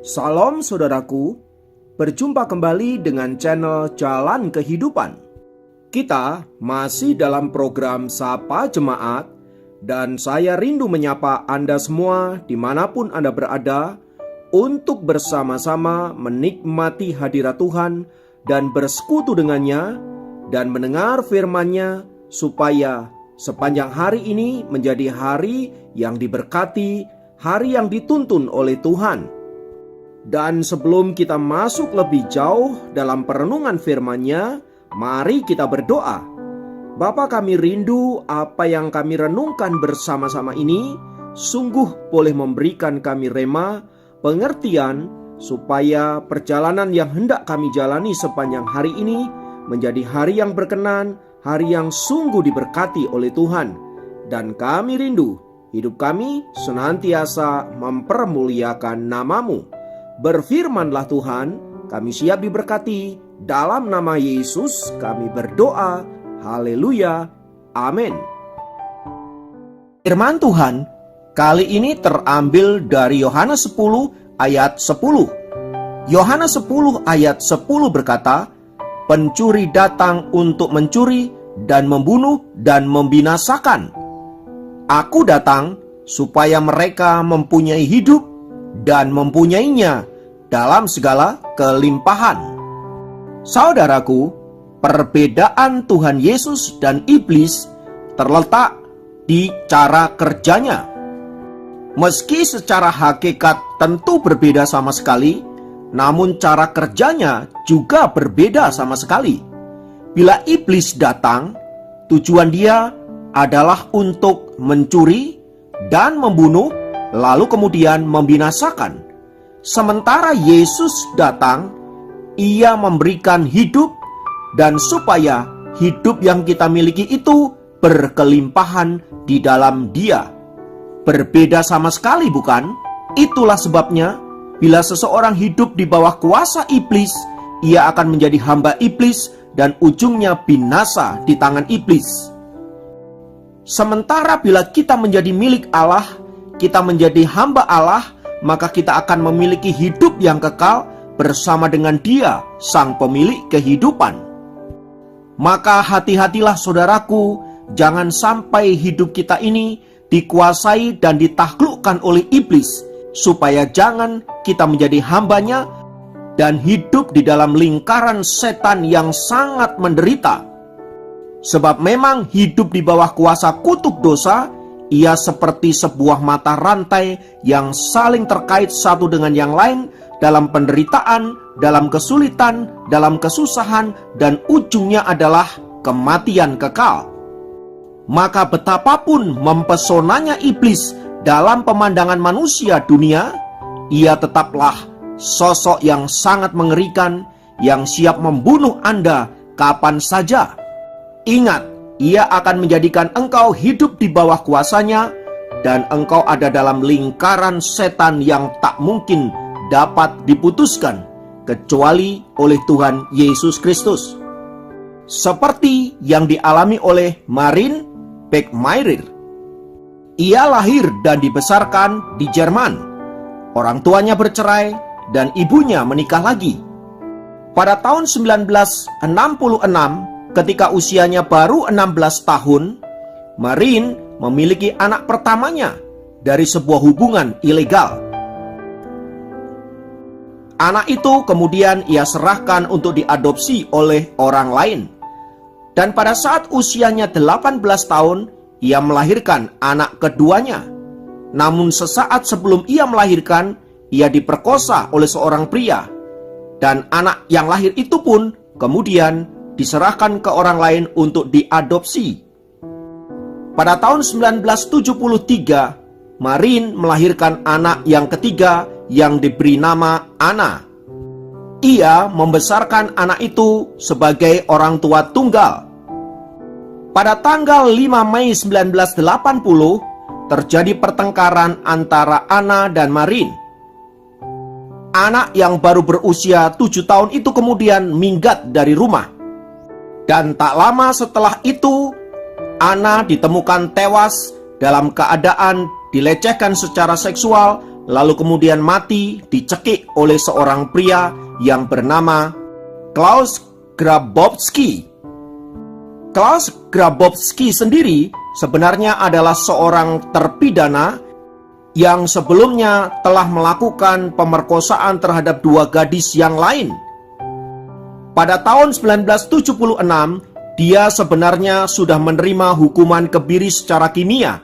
Salam saudaraku, berjumpa kembali dengan channel Jalan Kehidupan. Kita masih dalam program Sapa Jemaat, dan saya rindu menyapa Anda semua dimanapun Anda berada untuk bersama-sama menikmati hadirat Tuhan dan bersekutu dengannya dan mendengar firman-Nya, supaya sepanjang hari ini menjadi hari yang diberkati, hari yang dituntun oleh Tuhan. Dan sebelum kita masuk lebih jauh dalam perenungan firman-Nya, mari kita berdoa. Bapa, kami rindu apa yang kami renungkan bersama-sama ini sungguh boleh memberikan kami rema, pengertian, supaya perjalanan yang hendak kami jalani sepanjang hari ini menjadi hari yang berkenan, hari yang sungguh diberkati oleh Tuhan. Dan kami rindu hidup kami senantiasa mempermuliakan nama-Mu. Berfirmanlah Tuhan, kami siap diberkati. Dalam nama Yesus kami berdoa. Haleluya. Amin. Firman Tuhan kali ini terambil dari Yohanes 10 ayat 10. Yohanes 10 ayat 10 berkata, "Pencuri datang untuk mencuri dan membunuh dan membinasakan. Aku datang supaya mereka mempunyai hidup dan mempunyainya dalam segala kelimpahan." Saudaraku, perbedaan Tuhan Yesus dan iblis terletak di cara kerjanya. Meski secara hakikat tentu berbeda sama sekali, namun cara kerjanya juga berbeda sama sekali. Bila iblis datang, tujuan dia adalah untuk mencuri dan membunuh, lalu kemudian membinasakan. Sementara Yesus datang, Ia memberikan hidup, dan supaya hidup yang kita miliki itu berkelimpahan di dalam Dia. Berbeda sama sekali, bukan? Itulah sebabnya bila seseorang hidup di bawah kuasa iblis, ia akan menjadi hamba iblis dan ujungnya binasa di tangan iblis. Sementara bila kita menjadi milik Allah, kita menjadi hamba Allah, maka kita akan memiliki hidup yang kekal bersama dengan Dia, Sang Pemilik kehidupan. Maka hati-hatilah saudaraku, jangan sampai hidup kita ini dikuasai dan ditaklukkan oleh iblis, supaya jangan kita menjadi hambanya dan hidup di dalam lingkaran setan yang sangat menderita. Sebab memang hidup di bawah kuasa kutuk dosa, ia seperti sebuah mata rantai yang saling terkait satu dengan yang lain dalam penderitaan, dalam kesulitan, dalam kesusahan, dan ujungnya adalah kematian kekal. Maka betapapun mempesonanya iblis dalam pemandangan manusia dunia, ia tetaplah sosok yang sangat mengerikan, yang siap membunuh Anda kapan saja. Ingat, ia akan menjadikan engkau hidup di bawah kuasanya, dan engkau ada dalam lingkaran setan yang tak mungkin dapat diputuskan kecuali oleh Tuhan Yesus Kristus. Seperti yang dialami oleh Marin Beckmeirer. Ia lahir dan dibesarkan di Jerman. Orang tuanya bercerai dan ibunya menikah lagi. Pada tahun 1966, ketika usianya baru 16 tahun, Marin memiliki anak pertamanya dari sebuah hubungan ilegal. Anak itu kemudian ia serahkan untuk diadopsi oleh orang lain. Dan pada saat usianya 18 tahun, ia melahirkan anak keduanya. Namun sesaat sebelum ia melahirkan, ia diperkosa oleh seorang pria. Dan anak yang lahir itu pun kemudian diserahkan ke orang lain untuk diadopsi. Pada tahun 1973, Marin melahirkan anak yang ketiga yang diberi nama Anna. Ia membesarkan anak itu sebagai orang tua tunggal. Pada tanggal 5 Mei 1980, terjadi pertengkaran antara Anna dan Marin. Anak yang baru berusia 7 tahun itu kemudian minggat dari rumah. Dan tak lama setelah itu, Anna ditemukan tewas dalam keadaan dilecehkan secara seksual lalu kemudian mati dicekik oleh seorang pria yang bernama Klaus Grabowski. Klaus Grabowski sendiri sebenarnya adalah seorang terpidana yang sebelumnya telah melakukan pemerkosaan terhadap 2 gadis yang lain. Pada tahun 1976, dia sebenarnya sudah menerima hukuman kebiri secara kimia.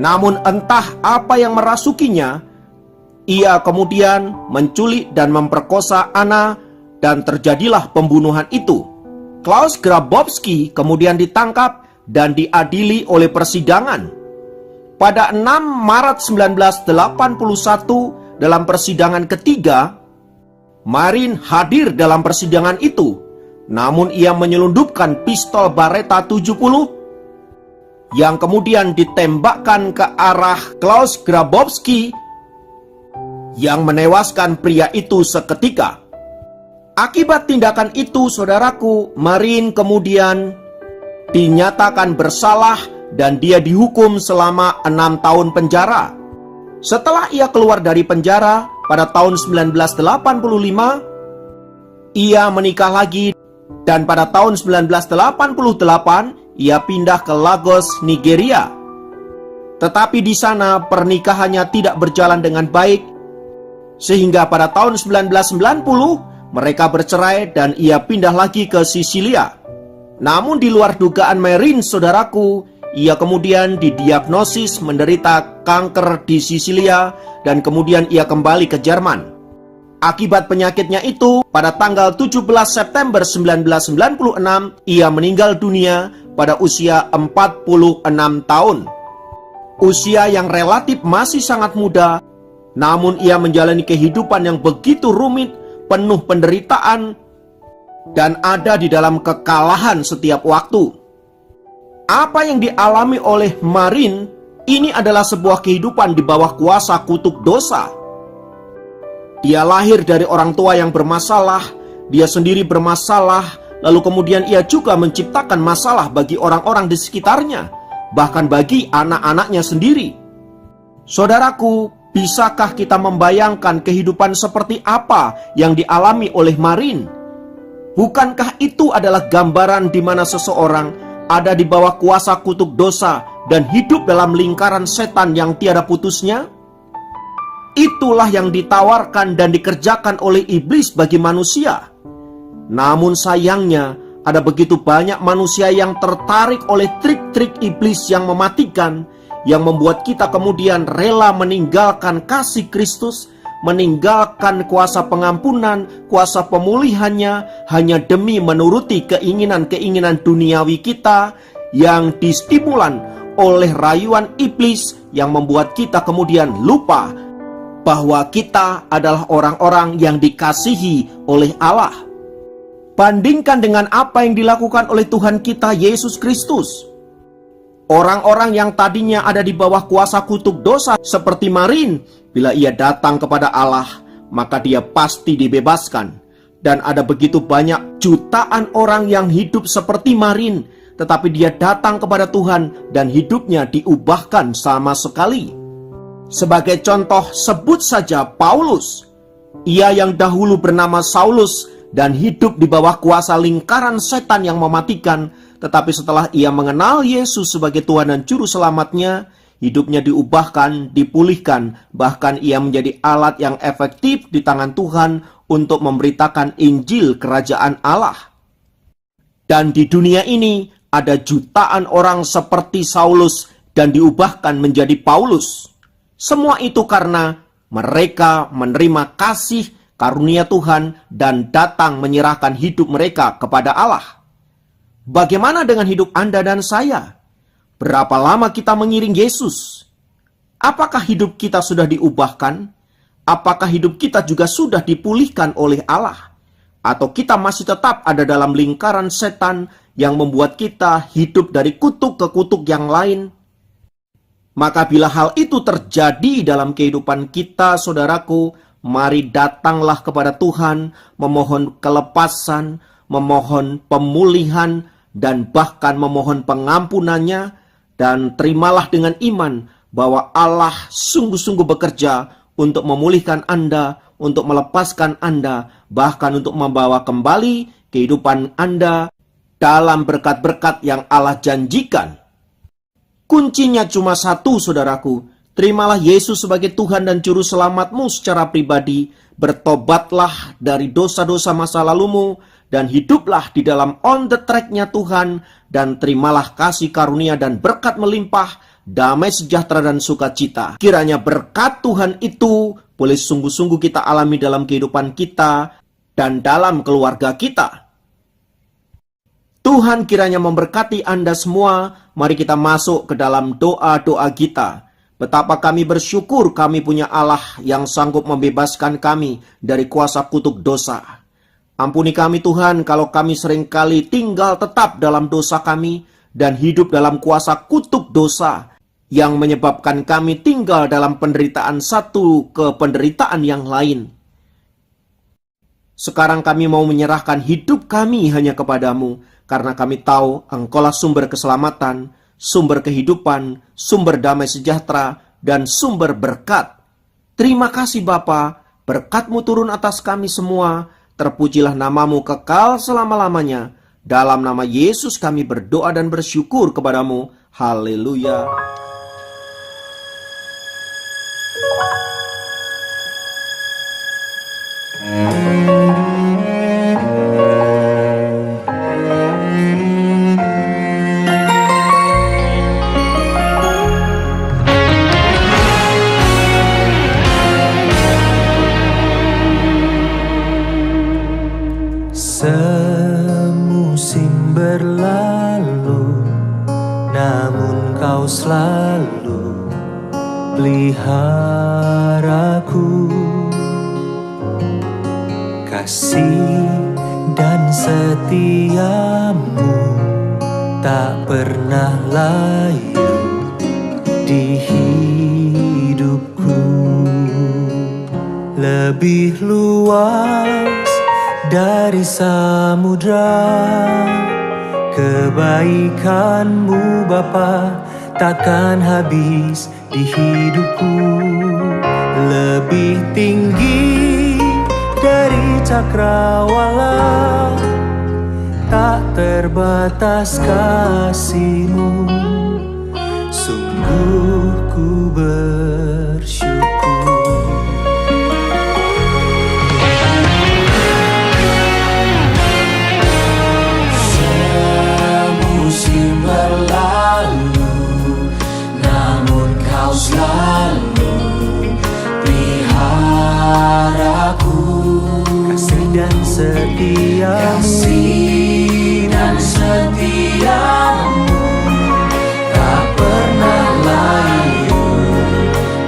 Namun entah apa yang merasukinya, ia kemudian menculik dan memperkosa Anna dan terjadilah pembunuhan itu. Klaus Grabowski kemudian ditangkap dan diadili oleh persidangan. Pada 6 Maret 1981 dalam persidangan ketiga, Marin hadir dalam persidangan itu, namun ia menyelundupkan pistol Beretta 70 yang kemudian ditembakkan ke arah Klaus Grabowski yang menewaskan pria itu seketika. Akibat tindakan itu, saudaraku, Marin kemudian dinyatakan bersalah dan dia dihukum selama 6 tahun penjara. Setelah ia keluar dari penjara pada tahun 1985, ia menikah lagi dan pada tahun 1988 ia pindah ke Lagos, Nigeria. Tetapi di sana pernikahannya tidak berjalan dengan baik, sehingga pada tahun 1990 mereka bercerai dan ia pindah lagi ke Sisilia. Namun di luar dugaan Marin, saudaraku, ia kemudian didiagnosis menderita kanker di Sisilia dan kemudian ia kembali ke Jerman. Akibat penyakitnya itu, pada tanggal 17 September 1996, ia meninggal dunia pada usia 46 tahun. Usia yang relatif masih sangat muda, namun ia menjalani kehidupan yang begitu rumit, penuh penderitaan, dan ada di dalam kekalahan setiap waktu. Apa yang dialami oleh Marin ini adalah sebuah kehidupan di bawah kuasa kutuk dosa. Dia lahir dari orang tua yang bermasalah, dia sendiri bermasalah, lalu kemudian ia juga menciptakan masalah bagi orang-orang di sekitarnya, bahkan bagi anak-anaknya sendiri. Saudaraku, bisakah kita membayangkan kehidupan seperti apa yang dialami oleh Marin? Bukankah itu adalah gambaran di mana seseorang ada di bawah kuasa kutuk dosa dan hidup dalam lingkaran setan yang tiada putusnya? Itulah yang ditawarkan dan dikerjakan oleh iblis bagi manusia. Namun sayangnya, ada begitu banyak manusia yang tertarik oleh trik-trik iblis yang mematikan, yang membuat kita kemudian rela meninggalkan kasih Kristus, meninggalkan kuasa pengampunan, kuasa pemulihannya, hanya demi menuruti keinginan-keinginan duniawi kita yang distimulan oleh rayuan iblis yang membuat kita kemudian lupa bahwa kita adalah orang-orang yang dikasihi oleh Allah. Bandingkan dengan apa yang dilakukan oleh Tuhan kita Yesus Kristus. Orang-orang yang tadinya ada di bawah kuasa kutuk dosa seperti Marin, bila ia datang kepada Allah, maka dia pasti dibebaskan. Dan ada begitu banyak jutaan orang yang hidup seperti Marin, tetapi dia datang kepada Tuhan dan hidupnya diubahkan sama sekali. Sebagai contoh, sebut saja Paulus. Ia yang dahulu bernama Saulus dan hidup di bawah kuasa lingkaran setan yang mematikan, tetapi setelah ia mengenal Yesus sebagai Tuhan dan Juru Selamatnya, hidupnya diubahkan, dipulihkan, bahkan ia menjadi alat yang efektif di tangan Tuhan untuk memberitakan Injil Kerajaan Allah. Dan di dunia ini ada jutaan orang seperti Saulus dan diubahkan menjadi Paulus. Semua itu karena mereka menerima kasih karunia Tuhan dan datang menyerahkan hidup mereka kepada Allah. Bagaimana dengan hidup Anda dan saya? Berapa lama kita mengiring Yesus? Apakah hidup kita sudah diubahkan? Apakah hidup kita juga sudah dipulihkan oleh Allah? Atau kita masih tetap ada dalam lingkaran setan yang membuat kita hidup dari kutuk ke kutuk yang lain? Maka bila hal itu terjadi dalam kehidupan kita, saudaraku, mari datanglah kepada Tuhan, memohon kelepasan, memohon pemulihan, dan bahkan memohon pengampunannya, dan terimalah dengan iman bahwa Allah sungguh-sungguh bekerja untuk memulihkan Anda, untuk melepaskan Anda, bahkan untuk membawa kembali kehidupan Anda dalam berkat-berkat yang Allah janjikan. Kuncinya cuma satu, saudaraku. Terimalah Yesus sebagai Tuhan dan Juru Selamatmu secara pribadi. Bertobatlah dari dosa-dosa masa lalumu dan hiduplah di dalam on the track-nya Tuhan. Dan terimalah kasih karunia dan berkat melimpah, damai sejahtera dan sukacita. Kiranya berkat Tuhan itu boleh sungguh-sungguh kita alami dalam kehidupan kita dan dalam keluarga kita. Tuhan kiranya memberkati Anda semua. Mari kita masuk ke dalam doa-doa kita. Betapa kami bersyukur kami punya Allah yang sanggup membebaskan kami dari kuasa kutuk dosa. Ampuni kami Tuhan kalau kami seringkali tinggal tetap dalam dosa kami dan hidup dalam kuasa kutuk dosa yang menyebabkan kami tinggal dalam penderitaan satu ke penderitaan yang lain. Sekarang kami mau menyerahkan hidup kami hanya kepadamu, karena kami tahu Engkaulah sumber keselamatan, sumber kehidupan, sumber damai sejahtera, dan sumber berkat. Terima kasih Bapa, berkat-Mu turun atas kami semua, terpujilah nama-Mu kekal selama-lamanya. Dalam nama Yesus kami berdoa dan bersyukur kepadamu. Haleluya. Semusim berlalu, namun Kau selalu peliharaku. Kasih dan setiamu tak pernah layu di hidupku. Lebih luas dari samudra, kebaikan-Mu Bapa takkan habis di hidupku. Lebih tinggi dari cakrawala, tak terbatas kasih-Mu. Sungguh ku bersyukur. Semusim berlalu, namun Kau selalu peliharaku. Kasih dan setiamu tak pernah layu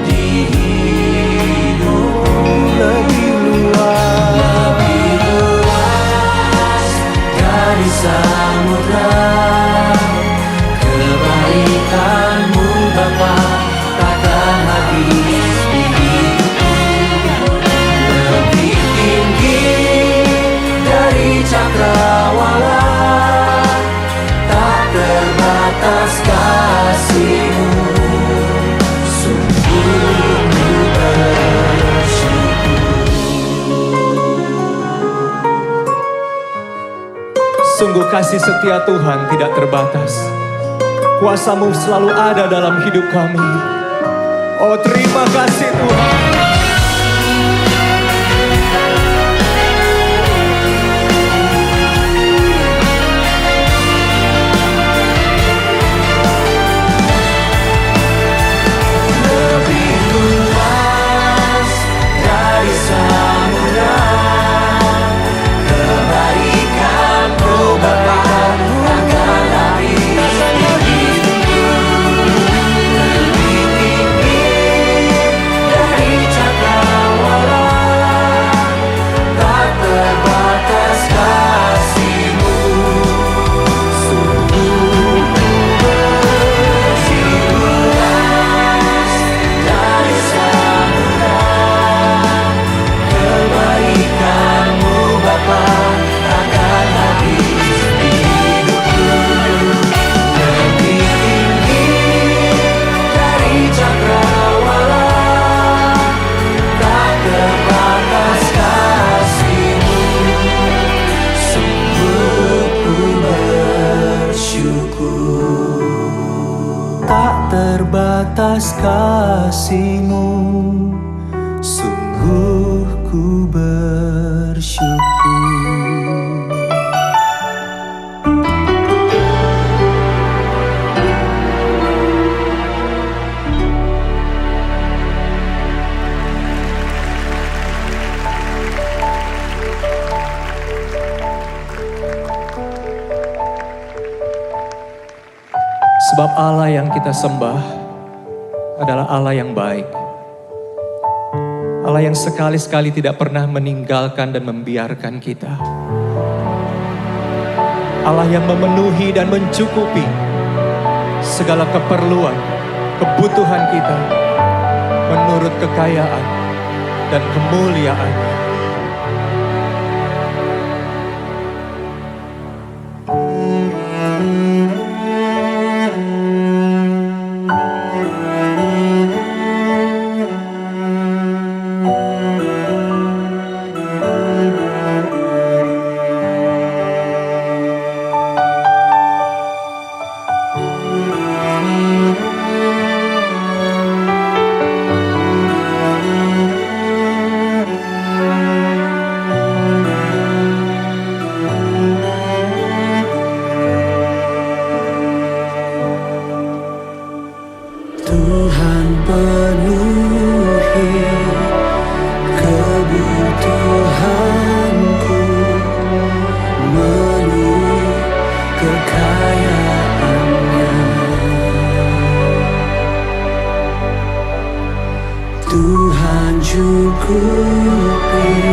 di hidupku. Lebih luas dari samudra, kebaikan-Mu Bapa takkan habis di hidupku. Lebih tinggi dari cakrawala, tak terbatas kasih-Mu. Sungguh ku bersyukur. Sungguh kasih setia Tuhan tidak terbatas. Kuasa-Mu selalu ada dalam hidup kami. Oh, terima kasih Tuhan. Lebih luas dari samudra, kebaikan-Mu Bapa takkan habis di hidupku. Lebih tinggi dari atas kasih-Mu, sungguh ku bersyukur. Sebab Allah yang kita sembah adalah Allah yang baik. Allah yang sekali-sekali tidak pernah meninggalkan dan membiarkan kita. Allah yang memenuhi dan mencukupi segala keperluan, kebutuhan kita menurut kekayaan dan kemuliaan-Nya. Tuhan penuhi kebutuhanku menurut kekayaan-Nya. Tuhan cukupi